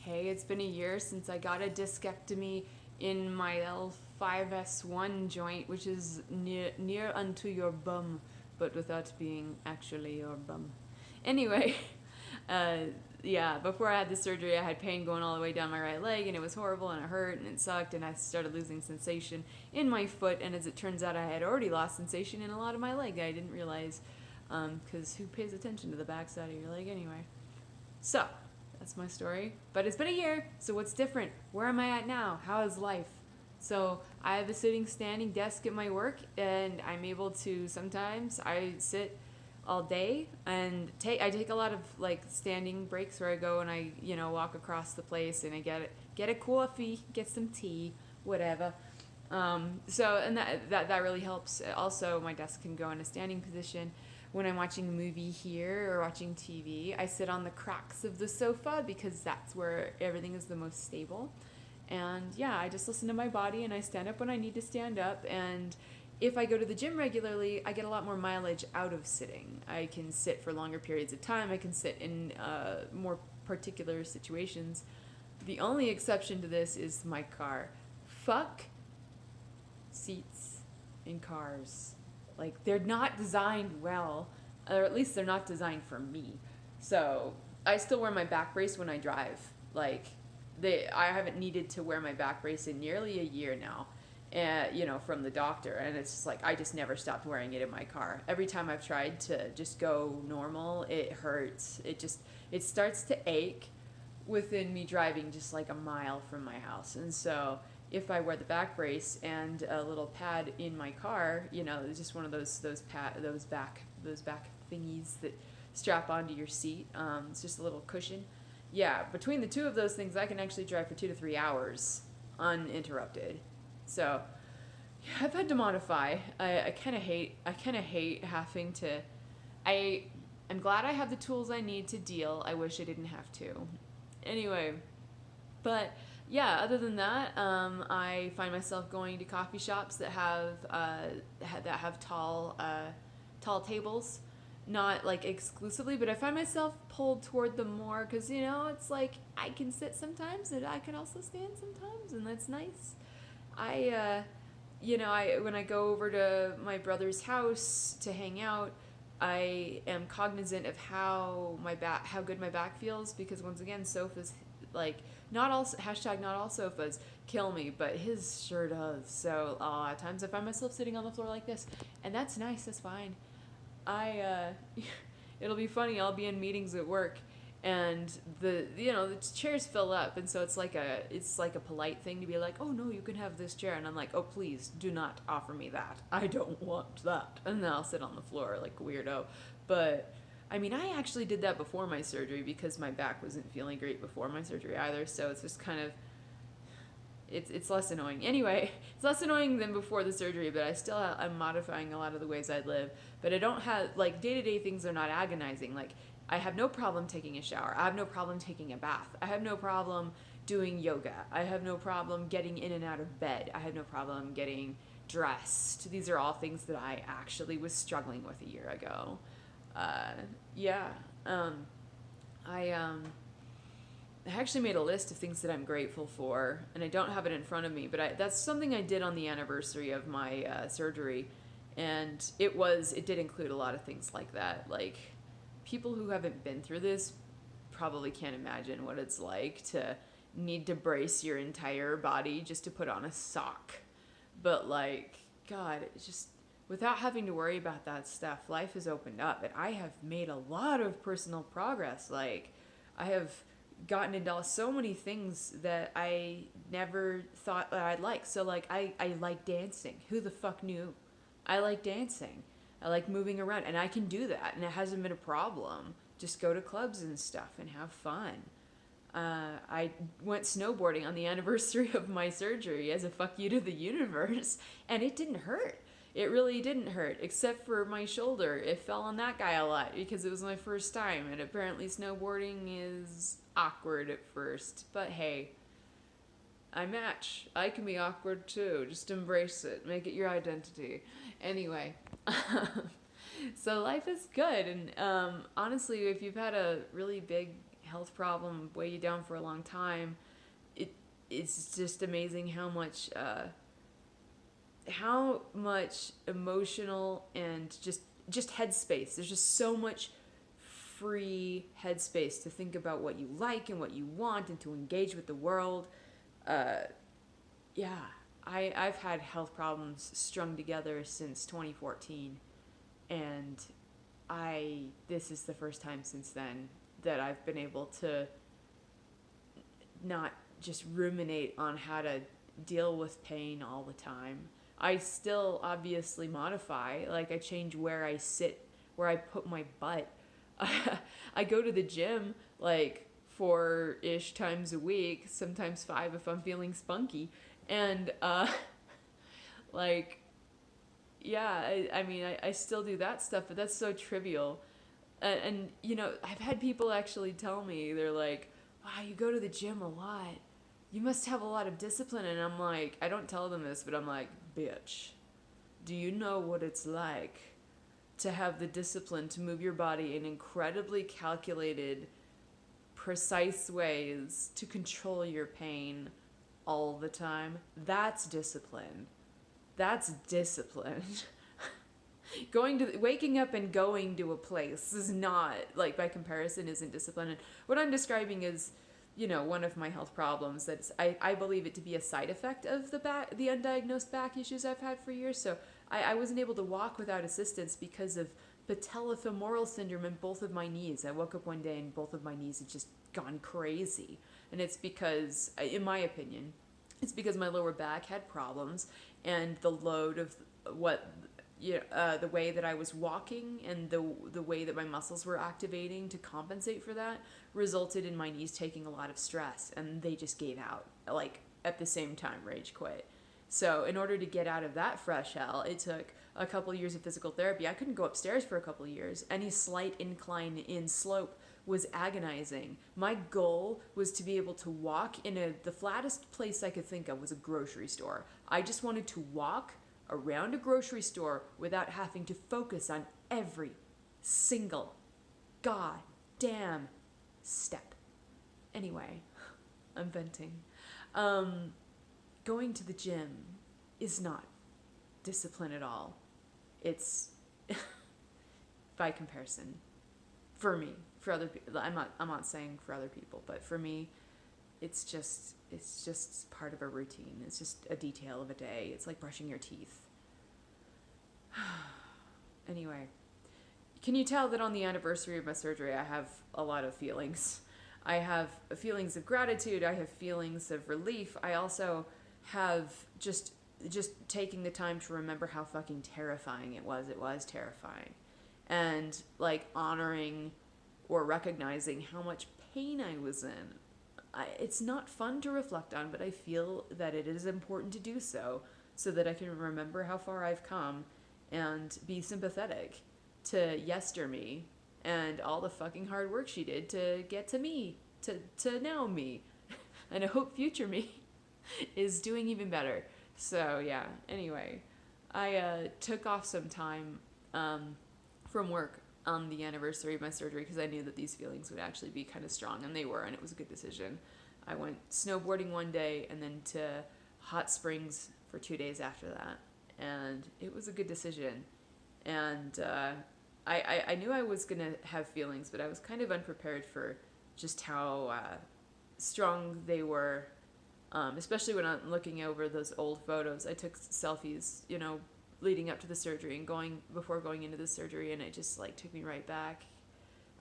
Hey, it's been a year since I got a discectomy in my L5S1 joint, which is near unto your bum, but without being actually your bum. Anyway, uh, yeah, before I had the surgery, I had pain going all the way down my right leg, and it was horrible, and it hurt, and it sucked, and I started losing sensation in my foot, and as it turns out, I had already lost sensation in a lot of my leg. I didn't realize, because who pays attention to the backside of your leg anyway? So, that's my story. But it's been a year, so what's different? Where am I at now? How is life? So, I have a sitting standing desk at my work, and I'm able to sometimes I sit all day and I take a lot of like standing breaks where I go and I walk across the place and I get a coffee, get some tea, whatever. So and that really helps. Also, my desk can go in a standing position. When I'm watching a movie here or watching TV, I sit on the cracks of the sofa because that's where everything is the most stable. And yeah, I just listen to my body and I stand up when I need to stand up. And if I go to the gym regularly, I get a lot more mileage out of sitting. I can sit for longer periods of time. I can sit in more particular situations. The only exception to this is my car. Fuck seats in cars. Like, they're not designed well, or at least they're not designed for me. So I still wear my back brace when I drive. Like, I haven't needed to wear my back brace in nearly a year now. From the doctor, and it's just like I just never stopped wearing it in my car. Every time I've tried to just go normal, it hurts. It starts to ache within me driving just like a mile from my house. And so if I wear the back brace and a little pad in my car, it's just one of those back thingies that strap onto your seat. It's just a little cushion. Yeah, between the two of those things, I can actually drive for 2 to 3 hours uninterrupted. So yeah, I've had to modify. I kind of hate having to. I'm glad I have the tools I need to deal. I wish I didn't have to. Anyway, but yeah, other than that, I find myself going to coffee shops that have tall tables, not like exclusively, but I find myself pulled toward them more because it's like I can sit sometimes and I can also stand sometimes, and that's nice. When I go over to my brother's house to hang out, I am cognizant of how good my back feels because once again, sofas like not all sofas kill me, but his sure does. So at times I find myself sitting on the floor like this, and that's nice. That's fine. It'll be funny. I'll be in meetings at work and the chairs fill up, and so it's like a polite thing to be like, oh no, you can have this chair, and I'm like, oh please do not offer me that, I don't want that, and then I'll sit on the floor like a weirdo. But I mean, I actually did that before my surgery because my back wasn't feeling great before my surgery either, so it's just kind of it's less annoying. Anyway, it's less annoying than before the surgery, but I'm modifying a lot of the ways I live. But I don't have, like, day-to-day things are not agonizing. Like, I have no problem taking a shower. I have no problem taking a bath. I have no problem doing yoga. I have no problem getting in and out of bed. I have no problem getting dressed. These are all things that I actually was struggling with a year ago. Yeah. I actually made a list of things that I'm grateful for, and I don't have it in front of me, but that's something I did on the anniversary of my surgery, and it did include a lot of things like that. Like, people who haven't been through this probably can't imagine what it's like to need to brace your entire body just to put on a sock. But like, God, it's just without having to worry about that stuff, life has opened up, and I have made a lot of personal progress. Like, I have gotten into so many things that I never thought that I'd like. So like I like dancing. Who the fuck knew? I like dancing. I like moving around, and I can do that, and it hasn't been a problem. Just go to clubs and stuff and have fun. I went snowboarding on the anniversary of my surgery as a fuck you to the universe, and it didn't hurt. It really didn't hurt, except for my shoulder. It fell on that guy a lot because it was my first time, and apparently snowboarding is awkward at first. But hey, I match. I can be awkward too. Just embrace it. Make it your identity. Anyway, so life is good, and honestly, if you've had a really big health problem weigh you down for a long time, it's just amazing how much emotional and just headspace. There's just so much free headspace to think about what you like and what you want and to engage with the world. Yeah, I've had health problems strung together since 2014, and this is the first time since then that I've been able to not just ruminate on how to deal with pain all the time. I still obviously modify, like I change where I sit, where I put my butt. I go to the gym like 4-ish times a week, sometimes 5 if I'm feeling spunky. And like, yeah, I mean, I still do that stuff, but that's so trivial. And you know, I've had people actually tell me, they're like, wow, you go to the gym a lot. You must have a lot of discipline. And I'm like, I don't tell them this, but I'm like, bitch, do you know what it's like to have the discipline to move your body in incredibly calculated, precise ways to control your pain all the time? That's discipline. That's discipline. Waking up and going to a place is not, like, by comparison, isn't discipline. And what I'm describing is, you know, one of my health problems that's, I believe it to be a side effect of the undiagnosed back issues I've had for years. So I wasn't able to walk without assistance because of patellofemoral syndrome in both of my knees. I woke up one day and both of my knees had just gone crazy. And it's because, in my opinion, it's because my lower back had problems, and the load of the way that I was walking and the way that my muscles were activating to compensate for that resulted in my knees taking a lot of stress, and they just gave out, like, at the same time, rage quit. So in order to get out of that fresh hell, it took a couple of years of physical therapy. I couldn't go upstairs for a couple of years. Any slight incline in slope was agonizing. My goal was to be able to walk in the flattest place I could think of was a grocery store. I just wanted to walk around a grocery store without having to focus on every single goddamn step. Anyway, I'm venting. Going to the gym is not discipline at all. It's by comparison for me. For other people, I'm not saying for other people, but for me, it's just part of a routine. It's just a detail of a day. It's like brushing your teeth. Anyway, can you tell that on the anniversary of my surgery, I have a lot of feelings? I have feelings of gratitude. I have feelings of relief. I also have just taking the time to remember how fucking terrifying it was. It was terrifying. And like honoring or recognizing how much pain I was in. It's not fun to reflect on, but I feel that it is important to do so that I can remember how far I've come and be sympathetic to yester me and all the fucking hard work she did to get to me, to now me. And I hope future me is doing even better. So yeah, anyway, I took off some time from work on the anniversary of my surgery because I knew that these feelings would actually be kind of strong, and they were, and it was a good decision. I went snowboarding one day and then to hot springs for 2 days after that, and it was a good decision. And I knew I was going to have feelings, but I was kind of unprepared for just how strong they were, especially when I'm looking over those old photos. I took selfies, you know, leading up to the surgery and before going into the surgery, and it just like took me right back.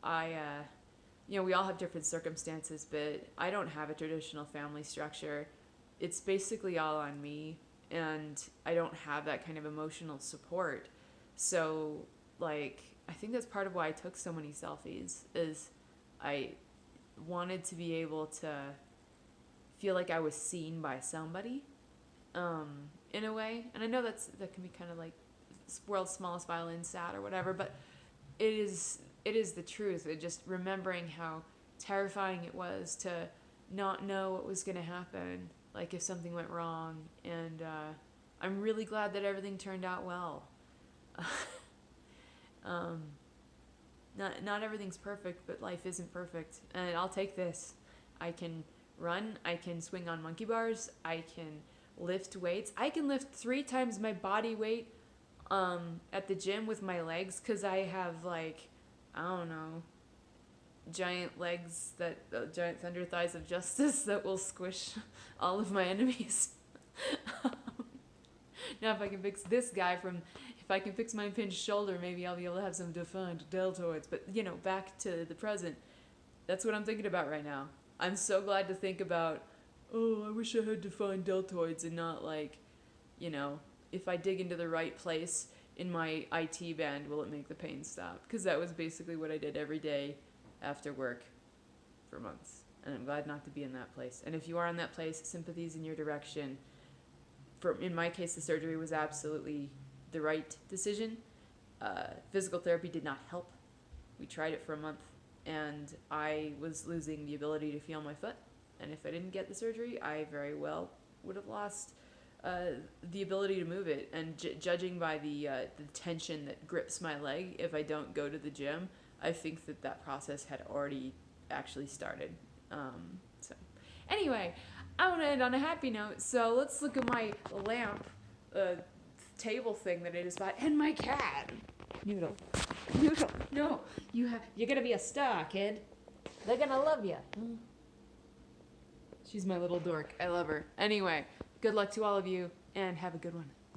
You know, we all have different circumstances, but I don't have a traditional family structure. It's basically all on me, and I don't have that kind of emotional support. So like, I think that's part of why I took so many selfies, is I wanted to be able to feel like I was seen by somebody, in a way. And I know that can be kind of like world's smallest violin sad or whatever, but it is the truth. And just remembering how terrifying it was to not know what was going to happen, like if something went wrong. And I'm really glad that everything turned out well. not everything's perfect, but life isn't perfect, and I'll take this. I can run, I can swing on monkey bars, I can lift weights. I can lift 3 times my body weight at the gym with my legs, because I have, like, I don't know, giant legs that giant thunder thighs of justice that will squish all of my enemies. Now if I can fix this guy if I can fix my pinched shoulder, maybe I'll be able to have some defined deltoids. But, you know, back to the present, that's what I'm thinking about right now. I'm so glad to think about, oh, I wish I had defined deltoids, and not like, you know, if I dig into the right place in my IT band, will it make the pain stop? Because that was basically what I did every day after work for months. And I'm glad not to be in that place. And if you are in that place, sympathies in your direction. In my case, the surgery was absolutely the right decision. Physical therapy did not help. We tried it for a month, and I was losing the ability to feel my foot. And if I didn't get the surgery, I very well would have lost the ability to move it. And judging by the tension that grips my leg if I don't go to the gym, I think that process had already actually started. So anyway, I want to end on a happy note, so let's look at my lamp table thing that I just bought, and my cat. Noodle. No, you're gonna be a star, kid. They're gonna love you. She's my little dork. I love her. Anyway, good luck to all of you, and have a good one.